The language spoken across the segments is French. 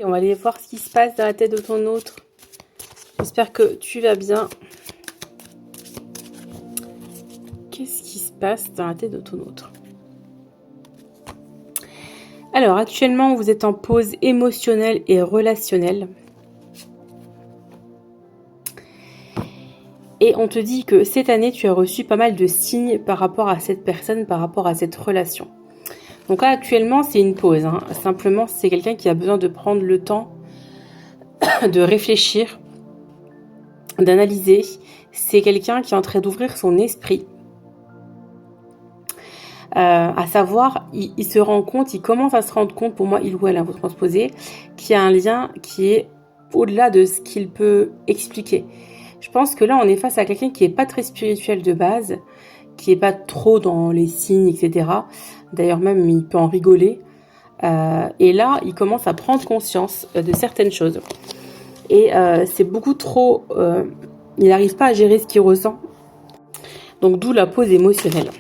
On va aller voir ce qui se passe dans la tête de ton autre. J'espère que tu vas bien. Qu'est-ce qui se passe dans la tête de ton autre? Alors, actuellement, vous êtes en pause émotionnelle et relationnelle. Et on te dit que cette année, tu as reçu pas mal de signes par rapport à cette personne, par rapport à cette relation. Donc là, actuellement, c'est une pause. Simplement, c'est quelqu'un qui a besoin de prendre le temps de réfléchir, d'analyser. C'est quelqu'un qui est en train d'ouvrir son esprit. À savoir, il se rend compte, il commence à se rendre compte, pour moi, il ou elle, vous transposez, qu'il y a un lien qui est au-delà de ce qu'il peut expliquer. Je pense que là, on est face à quelqu'un qui est pas très spirituel de base, qui est pas trop dans les signes, etc. D'ailleurs, même, il peut en rigoler. Et là, il commence à prendre conscience de certaines choses. Et c'est beaucoup trop... il n'arrive pas à gérer ce qu'il ressent. Donc, d'où la pause émotionnelle.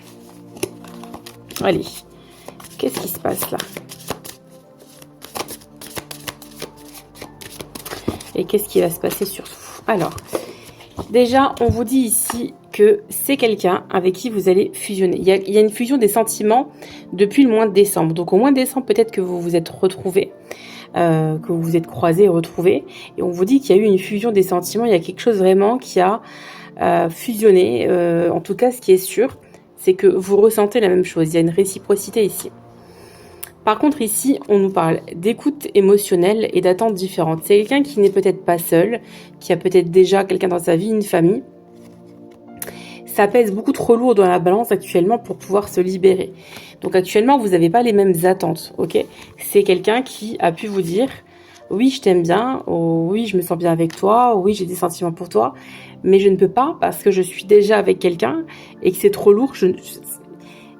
Allez, qu'est-ce qui se passe là? Et qu'est-ce qui va se passer surtout? Alors, déjà, on vous dit ici que c'est quelqu'un avec qui vous allez fusionner. Il y a une fusion des sentiments depuis le mois de décembre. Donc, au mois de décembre, peut-être que vous vous êtes retrouvés, que vous vous êtes croisés et retrouvés. Et on vous dit qu'il y a eu une fusion des sentiments. Il y a quelque chose vraiment qui a fusionné. En tout cas, ce qui est sûr, c'est que vous ressentez la même chose. Il y a une réciprocité ici. Par contre, ici, on nous parle d'écoute émotionnelle et d'attentes différentes. C'est quelqu'un qui n'est peut-être pas seul, qui a peut-être déjà quelqu'un dans sa vie, une famille. Ça pèse beaucoup trop lourd dans la balance actuellement pour pouvoir se libérer. Donc actuellement, vous n'avez pas les mêmes attentes, ok? C'est quelqu'un qui a pu vous dire « Oui, je t'aime bien. Oh, oui, je me sens bien avec toi. Oui, j'ai des sentiments pour toi. Mais je ne peux pas parce que je suis déjà avec quelqu'un et que c'est trop lourd.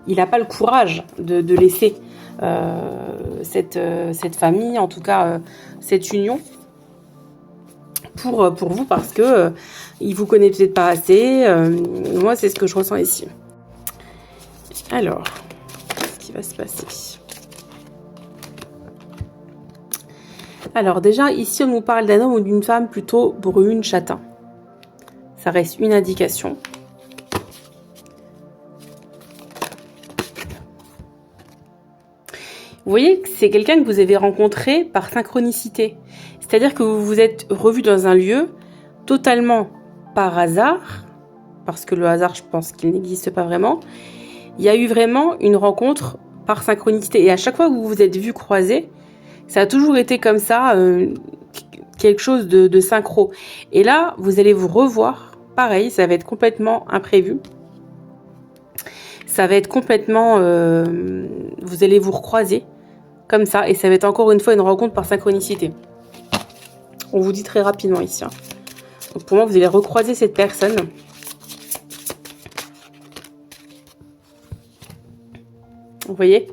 Il n'a pas le courage de laisser cette famille, en tout cas cette union, pour vous parce que il vous connaît peut-être pas assez. Moi, c'est ce que je ressens ici. Alors, qu'est-ce qui va se passer? Alors déjà, ici, on nous parle d'un homme ou d'une femme plutôt brune, châtain. Ça reste une indication. Vous voyez que c'est quelqu'un que vous avez rencontré par synchronicité. C'est-à-dire que vous vous êtes revus dans un lieu totalement par hasard, parce que le hasard, je pense qu'il n'existe pas vraiment. Il y a eu vraiment une rencontre par synchronicité. Et à chaque fois que vous vous êtes vus croiser, ça a toujours été comme ça, quelque chose de synchro. Et là, vous allez vous revoir. Pareil, ça va être complètement imprévu. Ça va être complètement... vous allez vous recroiser comme ça. Et ça va être encore une fois une rencontre par synchronicité. On vous dit très rapidement ici. Donc pour moi, vous allez recroiser cette personne. Vous voyez,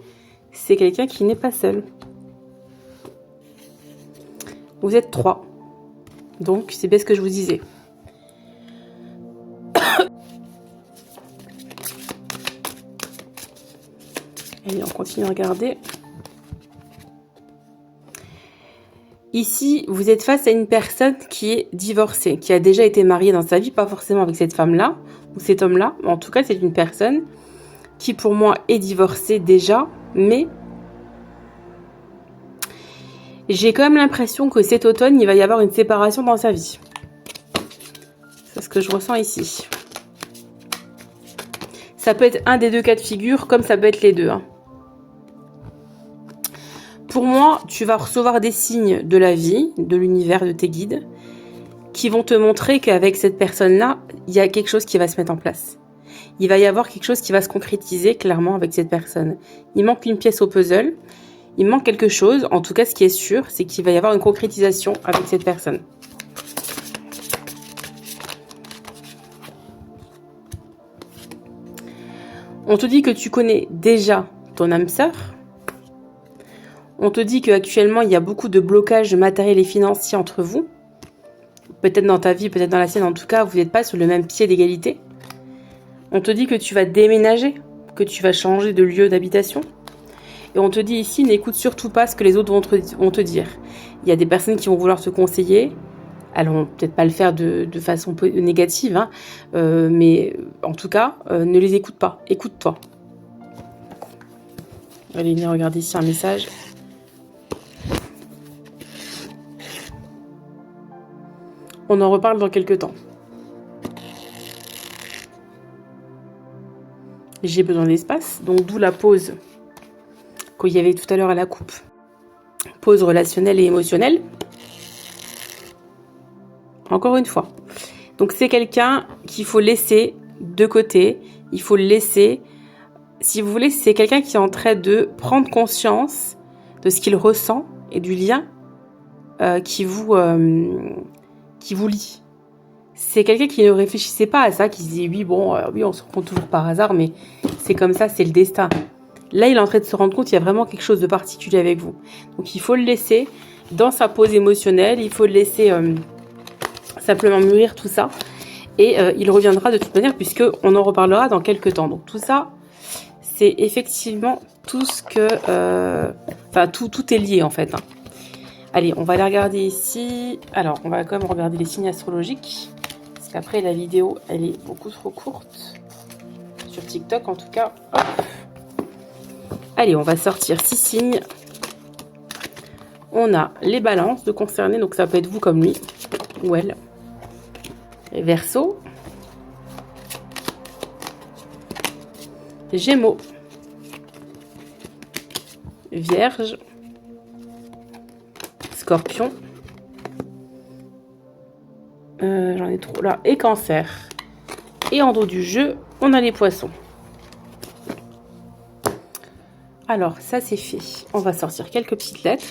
c'est quelqu'un qui n'est pas seul. Vous êtes 3. Donc, c'est bien ce que je vous disais. Allez, on continue à regarder. Ici, vous êtes face à une personne qui est divorcée, qui a déjà été mariée dans sa vie, pas forcément avec cette femme-là, ou cet homme-là, mais en tout cas, c'est une personne qui, pour moi, est divorcée déjà, mais j'ai quand même l'impression que cet automne, il va y avoir une séparation dans sa vie. C'est ce que je ressens ici. Ça peut être un des deux cas de figure, comme ça peut être les deux. Pour moi, tu vas recevoir des signes de la vie, de l'univers, de tes guides, qui vont te montrer qu'avec cette personne-là, il y a quelque chose qui va se mettre en place. Il va y avoir quelque chose qui va se concrétiser clairement avec cette personne. Il manque une pièce au puzzle, il manque quelque chose. En tout cas, ce qui est sûr, c'est qu'il va y avoir une concrétisation avec cette personne. On te dit que tu connais déjà ton âme sœur. On te dit qu'actuellement, il y a beaucoup de blocages matériels et financiers entre vous. Peut-être dans ta vie, peut-être dans la sienne. En tout cas, vous n'êtes pas sur le même pied d'égalité. On te dit que tu vas déménager, que tu vas changer de lieu d'habitation. Et on te dit ici, n'écoute surtout pas ce que les autres vont te dire. Il y a des personnes qui vont vouloir te conseiller. Elles vont peut-être pas le faire de façon négative, hein, mais en tout cas, ne les écoute pas. Écoute-toi. Allez, venez regarder ici un message. On en reparle dans quelques temps. J'ai besoin d'espace, donc d'où la pause qu'il y avait tout à l'heure à la coupe. Pause relationnelle et émotionnelle. Encore une fois. Donc c'est quelqu'un qu'il faut laisser de côté. Il faut le laisser. Si vous voulez, c'est quelqu'un qui est en train de prendre conscience de ce qu'il ressent et du lien qui vous lie. C'est quelqu'un qui ne réfléchissait pas à ça, qui se dit oui, bon, oui, on se rencontre toujours par hasard, mais c'est comme ça, c'est le destin. Là, il est en train de se rendre compte qu'il y a vraiment quelque chose de particulier avec vous. Donc, il faut le laisser dans sa pause émotionnelle, il faut le laisser simplement mûrir tout ça. Et il reviendra de toute manière, puisqu'on en reparlera dans quelques temps. Donc, tout ça, c'est effectivement tout ce que... tout est lié, en fait. Hein. Allez, on va aller regarder ici. Alors, on va quand même regarder les signes astrologiques. Parce qu'après, la vidéo, elle est beaucoup trop courte. Sur TikTok, en tout cas. Hop. Allez, on va sortir 6 signes. On a les balances de concernés. Donc, ça peut être vous comme lui. Ou elle. Les Verseaux. Gémeaux. Vierge. Scorpion. J'en ai trop là. Et Cancer. Et en dos du jeu, on a les Poissons. Alors, ça c'est fait. On va sortir quelques petites lettres.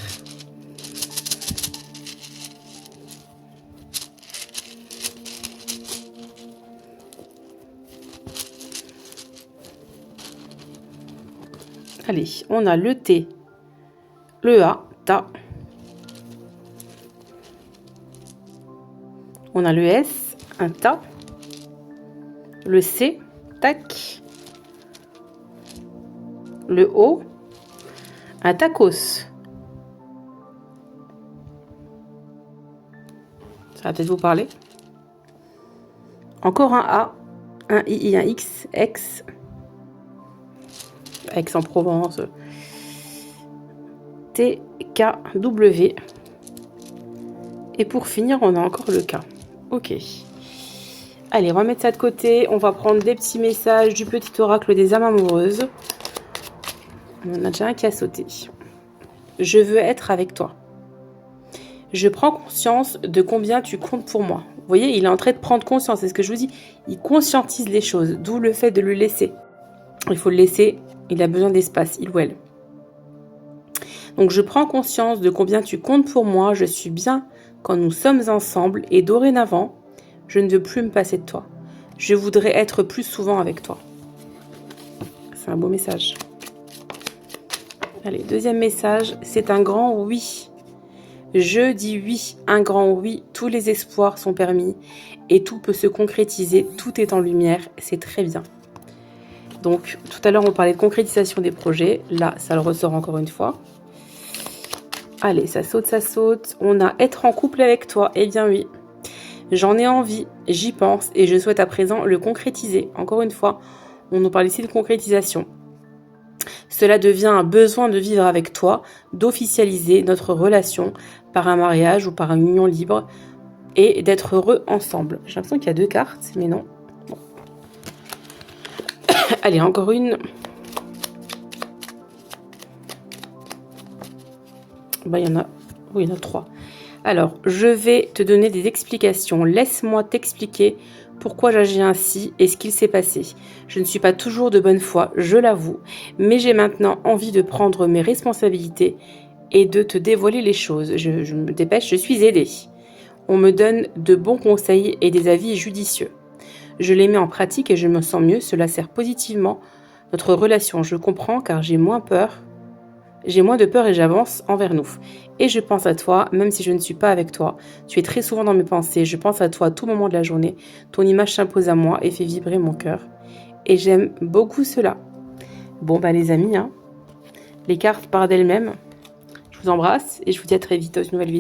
Allez, on a le T, le A, ta. On a le S, un ta. Le C, tac. Le O, un tacos. Ça va peut-être vous parler. Encore un A, un I, un X, X. Aix-en-Provence. T, K, W. Et pour finir, on a encore le K. Ok. Allez, on va mettre ça de côté. On va prendre des petits messages du petit oracle des âmes amoureuses. On en a déjà un qui a sauté. Je veux être avec toi. Je prends conscience de combien tu comptes pour moi. Vous voyez, il est en train de prendre conscience. C'est ce que je vous dis. Il conscientise les choses. D'où le fait de le laisser. Il faut le laisser. Il a besoin d'espace, il ou elle. Donc, je prends conscience de combien tu comptes pour moi. Je suis bien quand nous sommes ensemble. Et dorénavant, je ne veux plus me passer de toi. Je voudrais être plus souvent avec toi. C'est un beau message. Allez, deuxième message. C'est un grand oui. Je dis oui, un grand oui. Tous les espoirs sont permis. Et tout peut se concrétiser. Tout est en lumière. C'est très bien. Donc, tout à l'heure, on parlait de concrétisation des projets. Là, ça le ressort encore une fois. Allez, ça saute, ça saute. On a être en couple avec toi. Eh bien oui, j'en ai envie, j'y pense et je souhaite à présent le concrétiser. Encore une fois, on nous parle ici de concrétisation. Cela devient un besoin de vivre avec toi, d'officialiser notre relation par un mariage ou par une union libre et d'être heureux ensemble. J'ai l'impression qu'il y a 2 cartes, mais non. Bon. Allez, encore une. Il y en a... Oui, il y en a 3. Alors, je vais te donner des explications. Laisse-moi t'expliquer pourquoi j'agis ainsi et ce qu'il s'est passé. Je ne suis pas toujours de bonne foi, je l'avoue, mais j'ai maintenant envie de prendre mes responsabilités et de te dévoiler les choses. Je me dépêche, je suis aidée. On me donne de bons conseils et des avis judicieux. Je les mets en pratique et je me sens mieux. Cela sert positivement notre relation. Je comprends car j'ai moins peur. J'ai moins de peur et j'avance envers nous. Et je pense à toi, même si je ne suis pas avec toi. Tu es très souvent dans mes pensées. Je pense à toi à tout moment de la journée. Ton image s'impose à moi et fait vibrer mon cœur. Et j'aime beaucoup cela. Bon, les amis, hein, les cartes parlent d'elles-mêmes. Je vous embrasse et je vous dis à très vite dans une nouvelle vidéo.